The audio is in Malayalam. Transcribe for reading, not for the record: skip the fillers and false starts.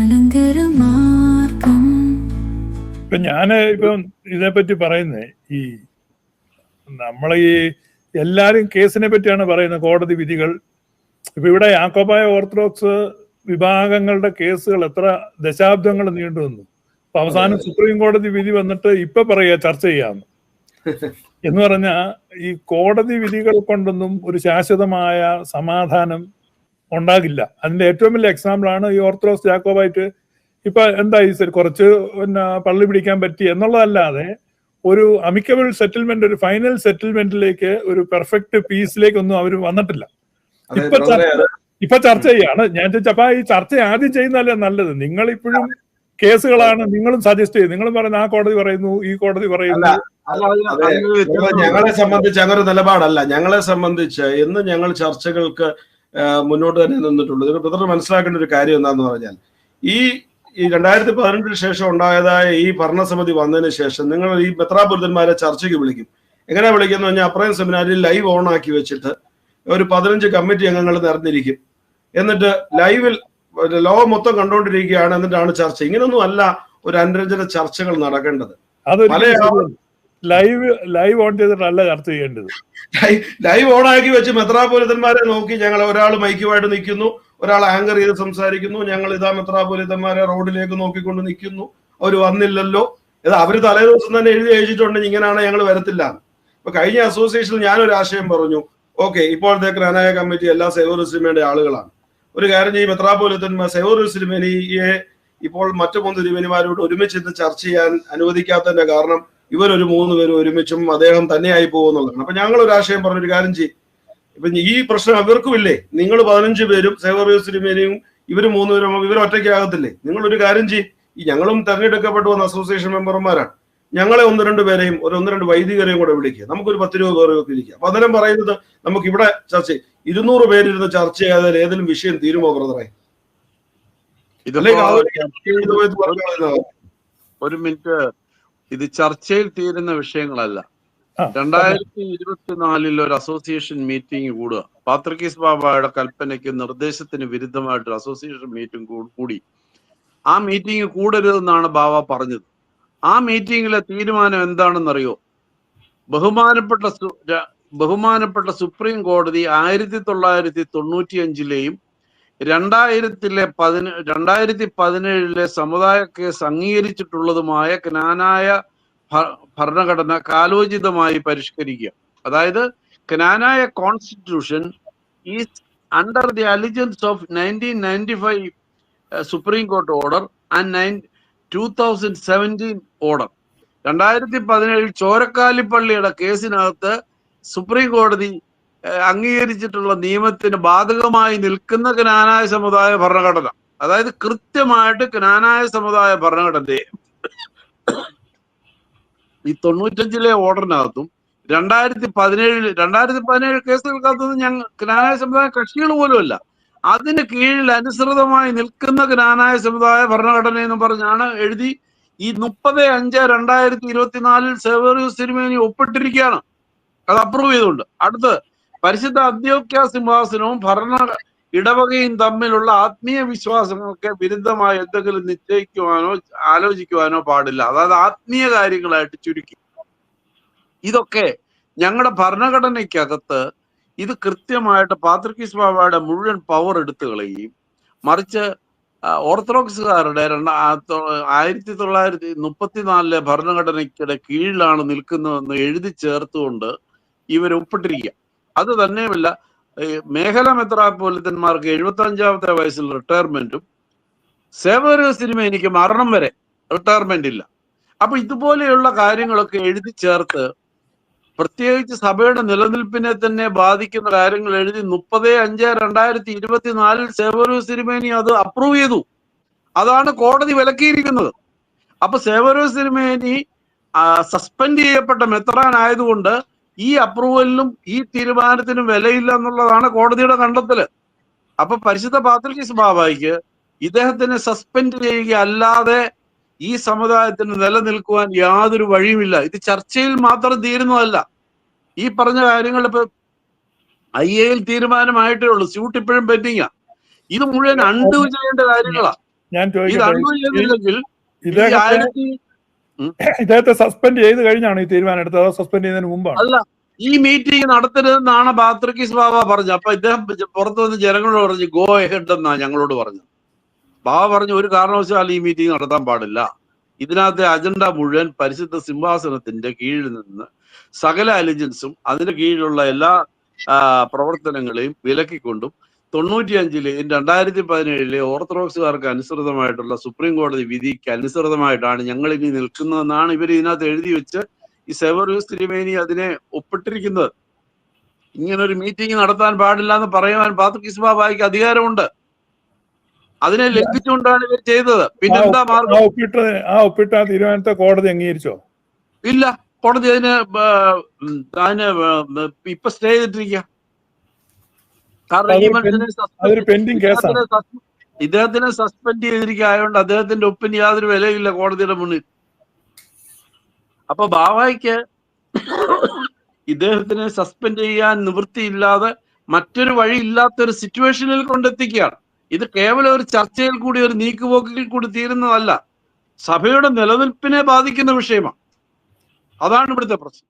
ഇപ്പൊ ഇപ്പം ഇതിനെപ്പറ്റി പറയുന്നേ, ഈ നമ്മളെ ഈ എല്ലാരും കേസിനെ പറ്റിയാണ് പറയുന്നത്, കോടതി വിധികൾ. ഇപ്പൊ ഇവിടെ യാക്കോബായ ഓർത്തഡോക്സ് വിഭാഗങ്ങളുടെ കേസുകൾ എത്ര ദശാബ്ദങ്ങൾ നീണ്ടു വന്നു. അപ്പൊ അവസാനം സുപ്രീം കോടതി വിധി വന്നിട്ട് ഇപ്പൊ പറയാ ചർച്ച ചെയ്യാന്ന് എന്ന് പറഞ്ഞാ ഈ കോടതി വിധികൾ കൊണ്ടൊന്നും ഒരു ശാശ്വതമായ സമാധാനം ഉണ്ടാകില്ല. അതിന്റെ ഏറ്റവും വലിയ എക്സാമ്പിളാണ് ഈ ഓർത്തഡോക്സ് ജാക്കോബായിട്ട് ഇപ്പൊ എന്തായി കുറച്ച് പള്ളി പിടിക്കാൻ പറ്റി എന്നുള്ളതല്ലാതെ ഒരു അമിക്കബിൾ സെറ്റിൽമെന്റ്, ഒരു ഫൈനൽ സെറ്റിൽമെന്റിലേക്ക്, ഒരു പെർഫെക്റ്റ് പീസിലേക്കൊന്നും അവർ വന്നിട്ടില്ല. ഇപ്പൊ ചർച്ച ചെയ്യാണ്. ഞാൻ ചോദിച്ചപ്പോ ഈ ചർച്ച ആദ്യം ചെയ്യുന്നതല്ലേ നല്ലത്? നിങ്ങൾ ഇപ്പോഴും കേസുകളാണ് നിങ്ങളും സജസ്റ്റ് ചെയ്ത്, നിങ്ങളും പറയുന്ന ആ കോടതി പറയുന്നു, ഈ കോടതി പറയുന്നു. ഞങ്ങളെ സംബന്ധിച്ച് അങ്ങനെ നിലപാടല്ല. ഞങ്ങളെ സംബന്ധിച്ച് എന്ന് ഞങ്ങൾ ചർച്ചകൾക്ക് മുന്നോട്ട് തന്നെ നിന്നിട്ടുള്ളൂ. ഇതിന് ബ്രദർ മനസ്സിലാക്കേണ്ട ഒരു കാര്യം എന്താന്ന് പറഞ്ഞാൽ, ഈ 2018 ശേഷം ഉണ്ടായതായ ഈ ഭരണസമിതി വന്നതിന് ശേഷം നിങ്ങൾ ഈ മെത്രാപൊലിത്തന്മാരെ ചർച്ചയ്ക്ക് വിളിക്കും. എങ്ങനെ വിളിക്കുന്നു പറഞ്ഞാൽ, അപ്രയം സെമിനാരിൽ ലൈവ് ഓൺ ആക്കി വെച്ചിട്ട് ഒരു 15 കമ്മിറ്റി അംഗങ്ങൾ നിറഞ്ഞിരിക്കും. എന്നിട്ട് ലൈവിൽ ലോകം മൊത്തം കണ്ടുകൊണ്ടിരിക്കുകയാണ്. എന്നിട്ടാണ് ചർച്ച. ഇങ്ങനൊന്നും അല്ല ഒരു അനുരഞ്ജന ചർച്ചകൾ നടക്കേണ്ടത്. ലൈവ് ഓൺ ചെയ്തിട്ടല്ല ചർച്ച ചെയ്യേണ്ടത്. ലൈവ് ഓൺ ആക്കി വെച്ച് മെത്രാപൊലിത്തന്മാരെ നോക്കി ഞങ്ങൾ ഒരാൾ മൈക്കുമായിട്ട് നിൽക്കുന്നു, ഒരാൾ ആങ്കർ ചെയ്ത് സംസാരിക്കുന്നു, ഞങ്ങൾ ഇതാ മെത്രാപൊലിത്തന്മാരെ റോഡിലേക്ക് നോക്കിക്കൊണ്ട് നിൽക്കുന്നു, അവർ വന്നില്ലല്ലോ. ഇത് അവര് തലേദിവസം തന്നെ എഴുതി അയച്ചിട്ടുണ്ടെങ്കിൽ ഇങ്ങനെയാണ് ഞങ്ങൾ വരത്തില്ല. ഇപ്പൊ കഴിഞ്ഞ അസോസിയേഷനിൽ ഞാനൊരു ആശയം പറഞ്ഞു. ഓക്കെ, ഇപ്പോഴത്തെ ക്രാനായ കമ്മിറ്റി എല്ലാ സേവോറിസ്ലിമയുടെ ആളുകളാണ്. ഒരു കാര്യം ചെയ്യും, മെത്രാപൊലിത്തന്മാർ സേവോറിസ്ലിമയെ ഇപ്പോൾ മറ്റു 3 തിരുമേനിമാരോട് ഒരുമിച്ച് ഇത് ചർച്ച ചെയ്യാൻ അനുവദിക്കാത്തതിന്റെ കാരണം ഇവരൊരു 3 പേരും ഒരുമിച്ചും അദ്ദേഹം തന്നെയായി പോകുന്നുള്ളതാണ്. അപ്പൊ ഞങ്ങൾ ഒരു ആശയം പറഞ്ഞൊരു കാര്യം ചെയ്യും, ഇപ്പൊ ഈ പ്രശ്നം അവർക്കും ഇല്ലേ? നിങ്ങൾ 15 പേരും സേവോറിസ്ലിമേനെയും ഇവര് 3 പേരും ഇവർ ഒറ്റയ്ക്കാകത്തില്ലേ? നിങ്ങളൊരു കാര്യം ചെയ്യും, ഈ ഞങ്ങളും തെരഞ്ഞെടുക്കപ്പെട്ടു വന്ന അസോസിയേഷൻ മെമ്പർമാരാണ്, ഞങ്ങളെ 1-2 പേരെയും 1-2 വൈദികരെയും കൂടെ വിളിക്കുക, നമുക്കൊരു 10-20 പേരൊക്കെ ഇരിക്കുക. അപ്പൊ അന്നേരം പറയുന്നത് നമുക്ക് ഇവിടെ ചർച്ച 200 പേരിരുന്ന് ചർച്ച ചെയ്യാതെ ഏതെങ്കിലും വിഷയം തീരുമോ ബ്രദറെ? ഒരു മിനിറ്റ്, ഇത് ചർച്ചയിൽ തീരുന്ന വിഷയങ്ങളല്ല. 2024 ഒരു അസോസിയേഷൻ മീറ്റിംഗ് കൂടുക. പാത്രിക്കീസ് ബാബയുടെ കൽപ്പനയ്ക്ക് നിർദ്ദേശത്തിന് വിരുദ്ധമായിട്ട് അസോസിയേഷൻ മീറ്റിംഗ് കൂടി. ആ മീറ്റിംഗ് കൂടരുതെന്നാണ് ബാബ പറഞ്ഞത്. ആ മീറ്റിംഗിലെ തീരുമാനം എന്താണെന്നറിയോ? ബഹുമാനപ്പെട്ട സുപ്രീം കോടതി 1995-ലെയും 2017-ലെ സമുദായ കേസ് അംഗീകരിച്ചിട്ടുള്ളതുമായ ക്നാനായ ഭരണഘടന കാലോചിതമായി പരിഷ്കരിക്കുക. അതായത് Knanaya constitution is under the allegiance of 1995 supreme court order and 2017 order. 2017 ചോരക്കാലിപ്പള്ളിയുടെ കേസിനകത്ത് സുപ്രീം കോടതി അംഗീകരിച്ചിട്ടുള്ള നിയമത്തിന് ബാധകമായി നിൽക്കുന്ന ക്നാനായ സമുദായ ഭരണഘടന, അതായത് കൃത്യമായിട്ട് ക്നാനായ സമുദായ ഭരണഘടനയെ ഈ 95-ലെ ഓർഡറിനകത്തും 2017 കേസുകൾക്കകത്തൊന്നും ഞങ്ങൾ ക്നാനായ സമുദായ കക്ഷികൾ പോലുമല്ല, അതിന് കീഴിൽ അനുസൃതമായി നിൽക്കുന്ന ക്നാനായ സമുദായ ഭരണഘടന എന്ന് പറഞ്ഞാണ് എഴുതി ഈ 30/5/2024 സേവ്യറിയൂസ് തിരുമേനി ഒപ്പിട്ടിരിക്കുകയാണ്. അത് അപ്രൂവ് ചെയ്തുകൊണ്ട്. അടുത്ത് പരിശുദ്ധ അന്ത്യോക്യ സിംഹാസനവും ഭരണ ഇടവകയും തമ്മിലുള്ള ആത്മീയ വിശ്വാസങ്ങൾക്ക് വിരുദ്ധമായി എന്തെങ്കിലും നിശ്ചയിക്കുവാനോ ആലോചിക്കുവാനോ പാടില്ല. അതായത് ആത്മീയ കാര്യങ്ങളായിട്ട് ചുരുക്കി. ഇതൊക്കെ ഞങ്ങളുടെ ഭരണഘടനയ്ക്കകത്ത് ഇത് കൃത്യമായിട്ട് പാത്രിക്കീസ് ബാബയുടെ മുഴുവൻ പവർ എടുത്തു കളയുകയും, മറിച്ച് ഓർത്തഡോക്സുകാരുടെ 1934 ഭരണഘടനയ്ക്കിടെ കീഴിലാണ് നിൽക്കുന്നതെന്ന് എഴുതി ചേർത്തുകൊണ്ട് ഇവർ ഒപ്പിട്ടിരിക്കുക. അത് തന്നെയുമല്ല, മേഖല മെത്രാപ്പൊലിത്തന്മാർക്ക് 75-ാമത്തെ വയസ്സിൽ റിട്ടയർമെന്റും സേവ്യറിയൂസ് തിരുമേനിക്ക് മരണം വരെ റിട്ടയർമെന്റ് ഇല്ല. അപ്പൊ ഇതുപോലെയുള്ള കാര്യങ്ങളൊക്കെ എഴുതി ചേർത്ത്, പ്രത്യേകിച്ച് സഭയുടെ നിലനിൽപ്പിനെ തന്നെ ബാധിക്കുന്ന കാര്യങ്ങൾ എഴുതി 30/5/2024 സേവ്യറിയൂസ് തിരുമേനി അത് അപ്രൂവ് ചെയ്തു. അതാണ് കോടതി വിലക്കിയിരിക്കുന്നത്. അപ്പൊ സേവ്യറിയൂസ് തിരുമേനി സസ്പെൻഡ് ചെയ്യപ്പെട്ട മെത്രാൻ ആയതുകൊണ്ട് ഈ അപ്രൂവലിനും ഈ തീരുമാനത്തിനും വിലയില്ല എന്നുള്ളതാണ് കോടതിയുടെ കണ്ടെത്തല്. അപ്പൊ പരിശുദ്ധ പാത്രിക്കീസ് ബാബയ്ക്ക് ഇദ്ദേഹത്തിനെ സസ്പെൻഡ് ചെയ്യുക അല്ലാതെ ഈ സമുദായത്തിന് നിലനിൽക്കുവാൻ യാതൊരു വഴിയുമില്ല. ഇത് ചർച്ചയിൽ മാത്രം തീരുന്നതല്ല. ഈ പറഞ്ഞ കാര്യങ്ങൾ ഇപ്പൊ IAയിൽ തീരുമാനമായിട്ടേ ഉള്ളൂ. സ്യൂട്ട് ഇപ്പോഴും പെൻഡിങ്ങാ. ഇത് മുഴുവൻ അൺഡു ചെയ്യേണ്ട കാര്യങ്ങളാ. ഞാൻ ഇത് ചോദിക്കട്ടെ, അൺഡു ചെയ്തില്ലെങ്കിൽ ഈ ഇദ്ദേഹത്തെ 1000 ഇദ്ദേഹത്തെ സസ്പെൻഡ് ചെയ്ത് കഴിഞ്ഞാണ് ഈ തീരുമാനം എടുത്തത്, അതോ സസ്പെൻഡ് ചെയ്യുന്നതിന് മുമ്പാണ്? അല്ല, ഈ മീറ്റിംഗ് നടത്തരുതെന്നാണ് ബാത്രിക്കിസ് ബാബ പറഞ്ഞത്. അപ്പൊ ഇദ്ദേഹം പുറത്തു വന്ന് ജനങ്ങളോട് പറഞ്ഞു ഗോ എഹെഡ് എന്നാ ഞങ്ങളോട് പറഞ്ഞത്. ബാബ പറഞ്ഞു ഒരു കാരണവശാലും ഈ മീറ്റിംഗ് നടത്താൻ പാടില്ല. ഇതിനകത്തെ അജണ്ട മുഴുവൻ പരിശുദ്ധ സിംഹാസനത്തിന്റെ കീഴിൽ നിന്ന് സകല അലിജൻസും അതിന്റെ കീഴിലുള്ള എല്ലാ പ്രവർത്തനങ്ങളെയും വിലക്കിക്കൊണ്ടും 95-ലെ 2017-ലെ ഓർത്തഡോക്സുകാർക്ക് അനുസൃതമായിട്ടുള്ള സുപ്രീം കോടതി വിധിക്ക് അനുസൃതമായിട്ടാണ് ഞങ്ങൾ ഇനി നിൽക്കുന്നതെന്നാണ് ഇവർ ഇതിനകത്ത് എഴുതി വെച്ച് ഈ സെവറിയൂസ് തിരുമേനി അതിനെ ഒപ്പിട്ടിരിക്കുന്നത്. ഇങ്ങനൊരു മീറ്റിംഗ് നടത്താൻ പാടില്ല എന്ന് പറയാൻ ബാത്രിക്കിസ് ബാബായ്ക്ക് അധികാരമുണ്ട്. അതിനെ ലംഘിച്ചുകൊണ്ടാണ് ഇവർ ചെയ്തത്. പിന്നെ എന്താ മാർഗം? ഒപ്പിട്ട തീരുമാനത്തെ കോടതി അംഗീകരിച്ചോ? ഇല്ല, കോടതി അതിന് ഇപ്പൊ സ്റ്റേ ചെയ്തിട്ടിരിക്കുക. കാരണം ഈ മനുഷ്യനെ ഇദ്ദേഹത്തിനെ സസ്പെൻഡ് ചെയ്തിരിക്കുക ആയതുകൊണ്ട് അദ്ദേഹത്തിന്റെ ഒപ്പിന് യാതൊരു വിലയില്ല കോടതിയുടെ മുന്നിൽ. അപ്പൊ ബാബായ്ക്ക് ഇദ്ദേഹത്തിനെ സസ്പെൻഡ് ചെയ്യാൻ നിവൃത്തിയില്ലാതെ മറ്റൊരു വഴി ഇല്ലാത്തൊരു സിറ്റുവേഷനിൽ കൊണ്ടെത്തിക്കുകയാണ്. ഇത് കേവലം ഒരു ചർച്ചയിൽ കൂടി ഒരു നീക്കുപോക്കിൽ കൂടി തീരുന്നതല്ല, സഭയുടെ നിലനിൽപ്പിനെ ബാധിക്കുന്ന വിഷയമാണ്. അതാണ് ഇവിടുത്തെ പ്രശ്നം.